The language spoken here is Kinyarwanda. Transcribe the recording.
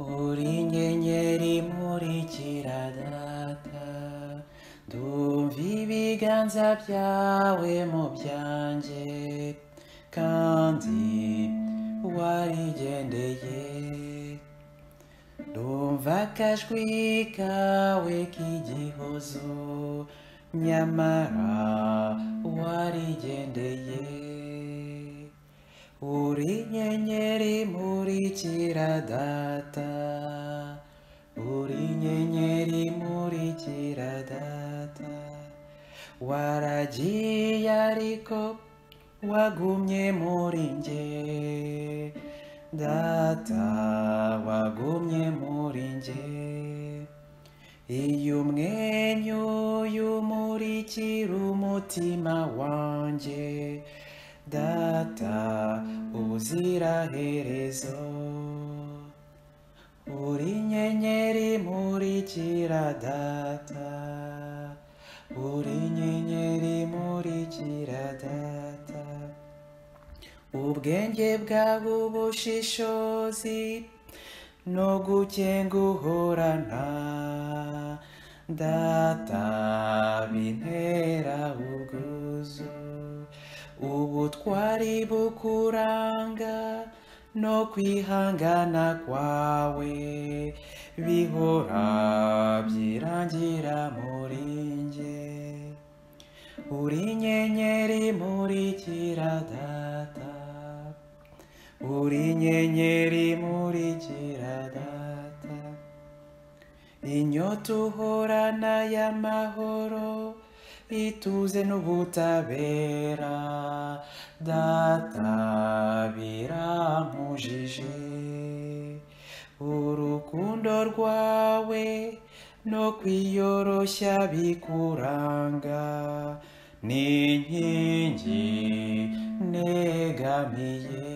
uri inyenyeri imurikira data, ndumva ibiganza byawe mu byanjye, kandi warigendeye. Ndumva akajwi kawe k'igihozo, nyamara warigendeye. Uri inyenyeri imurikira data, uri inyenyeri imurikira data, waragiye ariko wagumye muri njye, data wagumye muri njye. Iyo umwenyuye umurikira umutima wanjye, data ubuziraherezo. Uri inyenyeri imurikira data, uri inyenyeri imurikira data, ubwenge bwawe ubushishozi no gukenga uhorana, data bintera ubwuzu. Ubutwari bukuranga no kwihangana kwawe, bihora byirangira muri njye. Uri inyenyeri imurikira data, uri inyenyeri imurikira data, inyota uhorana y'amahoro, ituze n'ubutabera, data birampujije. Urukundo rwawe no kwiyoroshya bikuranga, ni inkingi negamiye.